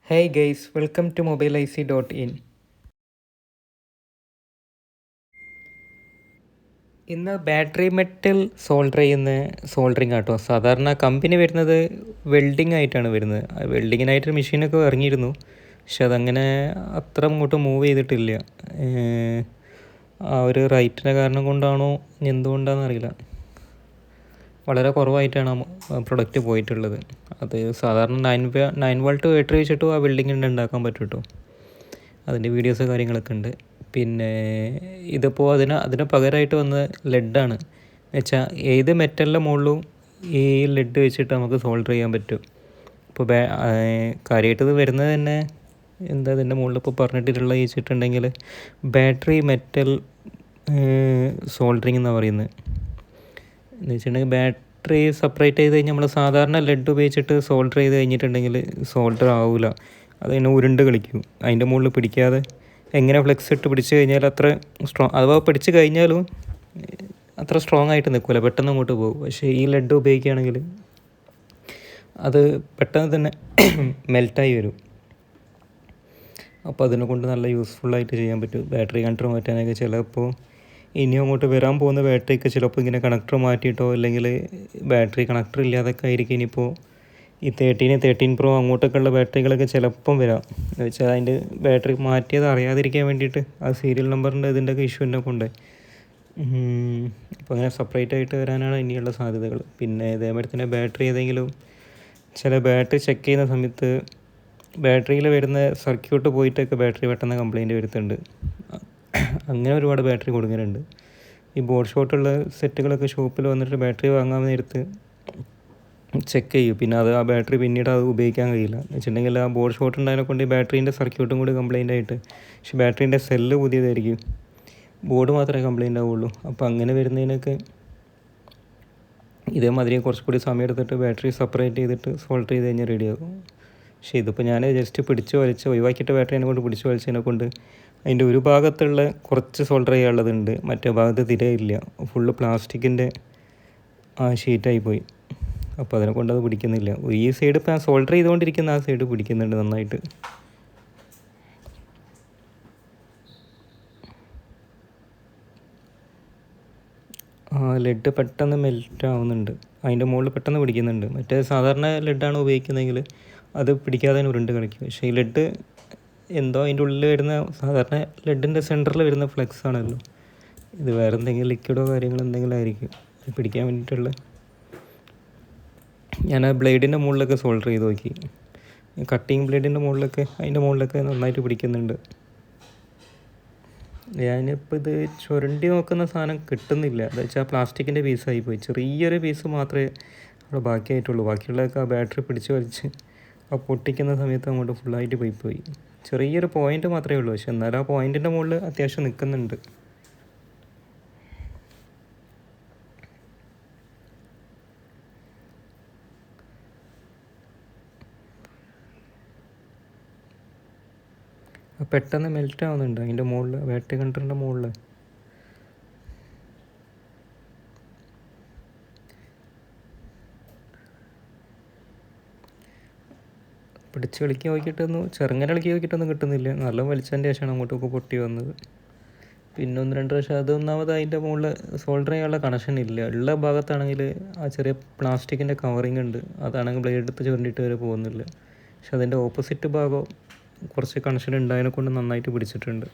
Hey guys, welcome to mobileic.in. ഇന്ന് battery metal solder ചെയ്യുന്ന soldering ആട്ടോ. സാധാരണ കമ്പനി വരുന്നത് വെൽഡിംഗ് ആയിട്ടാണ് വരുന്നത്. വെൽഡിങ്ങിനായിട്ട് മെഷീനൊക്കെ ഇറങ്ങിയിരുന്നു, പക്ഷെ അതങ്ങനെ അത്ര അങ്ങോട്ട് മൂവ് ചെയ്തിട്ടില്ല. ആ ഒരു റൈറ്റിൻ്റെ കാരണം കൊണ്ടാണോ എന്തുകൊണ്ടാണെന്ന് അറിയില്ല, വളരെ കുറവായിട്ടാണ് ആ പ്രൊഡക്റ്റ് പോയിട്ടുള്ളത്. അത് സാധാരണ 9 വോൾട്ട് ബാറ്ററി വെച്ചിട്ടും ആ വെൽഡിങ്ങിൻ്റെ ഉണ്ടാക്കാൻ പറ്റും കേട്ടോ. അതിൻ്റെ വീഡിയോസ് കാര്യങ്ങളൊക്കെ ഉണ്ട്. പിന്നെ ഇതിപ്പോൾ അതിന് പകരമായിട്ട് വന്ന ലെഡാണ്. എന്നുവെച്ചാൽ ഏത് മെറ്റലിൻ്റെ മുകളിലും ഈ ലെഡ് വെച്ചിട്ട് നമുക്ക് സോൾഡർ ചെയ്യാൻ പറ്റും. ഇപ്പോൾ കാര്യമായിട്ട് ഇത് വരുന്നത് തന്നെ എന്താ ഇതിൻ്റെ മുകളിൽ ഇപ്പോൾ പറഞ്ഞിട്ടുള്ള വെച്ചിട്ടുണ്ടെങ്കിൽ ബാറ്ററി മെറ്റൽ സോൾഡറിങ് എന്നാണ് പറയുന്നത്. എന്ന് വെച്ചിട്ടുണ്ടെങ്കിൽ ബാറ്ററി സെപ്പറേറ്റ് ചെയ്ത് കഴിഞ്ഞാൽ നമ്മൾ സാധാരണ ലെഡ് ഉപയോഗിച്ചിട്ട് സോൾഡർ ചെയ്ത് കഴിഞ്ഞിട്ടുണ്ടെങ്കിൽ സോൾഡർ ആവില്ല. അതിങ്ങനെ ഉരുണ്ട് കളിക്കും, അതിൻ്റെ മുകളിൽ പിടിക്കാതെ. എങ്ങനെ ഫ്ലെക്സ് ഇട്ട് പിടിച്ച് കഴിഞ്ഞാൽ അത്ര സ്ട്രോങ്, അഥവാ പിടിച്ച് കഴിഞ്ഞാലും അത്ര സ്ട്രോങ് ആയിട്ട് നിൽക്കില്ല, പെട്ടെന്ന് അങ്ങോട്ട് പോകും. പക്ഷേ ഈ ലെഡ് ഉപയോഗിക്കുകയാണെങ്കിൽ അത് പെട്ടെന്ന് തന്നെ മെൽറ്റായി വരും. അപ്പോൾ അതിനെ കൊണ്ട് നല്ല യൂസ്ഫുള്ളായിട്ട് ചെയ്യാൻ പറ്റും. ബാറ്ററി കണക്ടർ മാറ്റാനൊക്കെ ചിലപ്പോൾ ഇനി അങ്ങോട്ട് വരാൻ പോകുന്ന ബാറ്ററിക്ക് ചിലപ്പോൾ ഇങ്ങനെ കണക്ടർ മാറ്റിയിട്ടോ അല്ലെങ്കിൽ ബാറ്ററി കണക്ടർ ഇല്ലാതൊക്കെ ആയിരിക്കും ഇനിയിപ്പോൾ ഈ 13 പ്രോ അങ്ങോട്ടൊക്കെ ഉള്ള ബാറ്ററികളൊക്കെ ചിലപ്പം വരാം. എന്ന് വെച്ചാൽ അതിൻ്റെ ബാറ്ററി മാറ്റിയത് അറിയാതിരിക്കാൻ വേണ്ടിയിട്ട് ആ സീരിയൽ നമ്പറിൻ്റെ ഇതിൻ്റെയൊക്കെ ഇഷ്യൂവിനെ കൊണ്ട് അപ്പോൾ അങ്ങനെ സെപ്പറേറ്റ് ആയിട്ട് വരാനാണ് ഇനിയുള്ള സാധ്യതകൾ. പിന്നെ ഇതേമാതിരി തന്നെ ബാറ്ററി ഏതെങ്കിലും ചില ബാറ്ററി ചെക്ക് ചെയ്യുന്ന സമയത്ത് ബാറ്ററിയിൽ വരുന്ന സർക്യൂട്ട് പോയിട്ടൊക്കെ ബാറ്ററി പെട്ടെന്ന് കംപ്ലയിൻറ്റ് വരുത്തുന്നുണ്ട്. അങ്ങനെ ഒരുപാട് ബാറ്ററി കൊടുക്കുന്നുണ്ട്. ഈ ബോർഡ് ഷോട്ടുള്ള സെറ്റുകളൊക്കെ ഷോപ്പിൽ വന്നിട്ട് ബാറ്ററി വാങ്ങാൻ നേരത്ത് ചെക്ക് ചെയ്യും. പിന്നെ ആ ബാറ്ററി പിന്നീട് അത് ഉപയോഗിക്കാൻ കഴിയില്ല. എന്ന് വെച്ചിട്ടുണ്ടെങ്കിൽ ആ ബോർഡ് ഷോട്ട് ഉണ്ടായതിനെ കൊണ്ട് ഈ ബാറ്ററീൻ്റെ സർക്യൂട്ടും കൂടി കംപ്ലയിൻ്റ് ആയിട്ട്, പക്ഷേ ബാറ്ററീൻ്റെ സെല്ല് പുതിയതായിരിക്കും, ബോർഡ് മാത്രമേ കംപ്ലയിൻ്റ് ആവുള്ളൂ. അപ്പോൾ അങ്ങനെ വരുന്നതിനൊക്കെ ഇതേമാതിരി കുറച്ചുകൂടി സമയം എടുത്തിട്ട് ബാറ്ററി സെപ്പറേറ്റ് ചെയ്തിട്ട് സോൾഡർ ചെയ്ത് കഴിഞ്ഞാൽ റെഡിയാകും. പക്ഷേ ഇതിപ്പോൾ ഞാൻ ജസ്റ്റ് പിടിച്ച് വലിച്ച് ഒഴിവാക്കിയിട്ട് ബാറ്ററിനെ കൊണ്ട് പിടിച്ച് വലിച്ചതിനെ കൊണ്ട് അതിൻ്റെ ഒരു ഭാഗത്തുള്ള കുറച്ച് സോൾഡർ ചെയ്യാനുള്ളതുണ്ട്, മറ്റേ ഭാഗത്ത് തിരയില്ല, ഫുള്ള് പ്ലാസ്റ്റിക്കിൻ്റെ ആ ഷീറ്റായി പോയി. അപ്പോൾ അതിനെ കൊണ്ട് അത് പിടിക്കുന്നില്ല. ഈ സൈഡ് ഇപ്പോൾ ഞാൻ സോൾഡർ ചെയ്തുകൊണ്ടിരിക്കുന്ന ആ സൈഡ് പിടിക്കുന്നുണ്ട് നന്നായിട്ട്. ലെഡ് പെട്ടെന്ന് മെൽറ്റ് ആവുന്നുണ്ട്, അതിൻ്റെ മുകളിൽ പെട്ടെന്ന് പിടിക്കുന്നുണ്ട്. മറ്റേ സാധാരണ ലെഡാണ് ഉപയോഗിക്കുന്നതെങ്കിൽ അത് പിടിക്കാതെ ഉരുണ്ട് കളിക്കും. പക്ഷേ ഈ ലെഡ് എന്തോ അതിൻ്റെ ഉള്ളിൽ വരുന്ന സാധാരണ ലെഡിൻ്റെ സെൻറ്ററിൽ വരുന്ന ഫ്ലെക്സ് ആണല്ലോ, ഇത് വേറെ എന്തെങ്കിലും ലിക്വിഡോ കാര്യങ്ങളോ എന്തെങ്കിലും ആയിരിക്കും പിടിക്കാൻ വേണ്ടിയിട്ടുള്ള. ഞാൻ ആ ബ്ലേഡിൻ്റെ മുകളിലൊക്കെ സോൾഡർ ചെയ്ത് നോക്കി, കട്ടിങ് ബ്ലേഡിൻ്റെ മുകളിലൊക്കെ അതിൻ്റെ മുകളിലൊക്കെ നന്നായിട്ട് പിടിക്കുന്നുണ്ട്. ഞാനിപ്പോൾ ഇത് ചുരണ്ടി നോക്കുന്ന സാധനം കിട്ടുന്നില്ല. എന്ന് വെച്ചാൽ പ്ലാസ്റ്റിക്കിൻ്റെ പീസായി പോയി, ചെറിയൊരു പീസ് മാത്രമേ അവിടെ ബാക്കിയായിട്ടുള്ളൂ. ബാക്കിയുള്ളതൊക്കെ ആ ബാറ്ററി പിടിച്ച് വലിച്ച് ആ പൊട്ടിക്കുന്ന സമയത്ത് അങ്ങോട്ട് ഫുള്ളായിട്ട് പോയി. ചെറിയൊരു പോയിൻ്റ് മാത്രമേ ഉള്ളൂ, പക്ഷെ എന്നാലും ആ പോയിൻറ്റിൻ്റെ മുകളിൽ അത്യാവശ്യം നിൽക്കുന്നുണ്ട്. പെട്ടെന്ന് മെൽറ്റ് ആവുന്നുണ്ട് അതിൻ്റെ മുകളിൽ, ബാറ്ററി കണ്ടറിൻ്റെ മുകളിൽ. പിടിച്ച് കളിക്കി നോക്കിയിട്ടൊന്നും, ചെറുങ്ങനെ കളിക്കി നോക്കിയിട്ടൊന്നും കിട്ടുന്നില്ല. നല്ല വലിച്ചതിൻ്റെ ശേഷമാണ് അങ്ങോട്ടൊക്കെ പൊട്ടി വന്നത്. പിന്നെ 1-2 പ്രാവശ്യം അതൊന്നാമത് അതിൻ്റെ മുകളിൽ സോൾഡർ ചെയ്യാനുള്ള കണക്ഷൻ ഇല്ല. ഉള്ള ഭാഗത്താണെങ്കിൽ ആ ചെറിയ പ്ലാസ്റ്റിക്കിൻ്റെ കവറിങ് ഉണ്ട്, അതാണെങ്കിൽ ബ്ലേഡ് എടുത്ത് ചുരണ്ടിയിട്ട് വരെ പോകുന്നില്ല. പക്ഷെ അതിൻ്റെ ഓപ്പോസിറ്റ് ഭാഗം കുറച്ച് കണക്ഷൻ ഉണ്ടായതിനെ കൊണ്ട് നന്നായിട്ട് പിടിച്ചിട്ടുണ്ട്.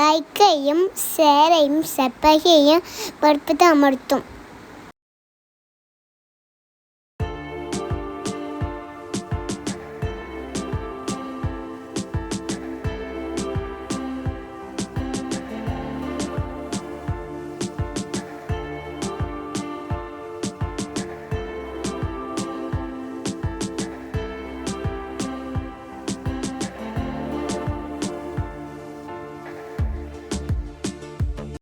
ദൈക്കയും സേരയും സെപ്പകയും വെളുപ്പത്ത് അമർത്തും.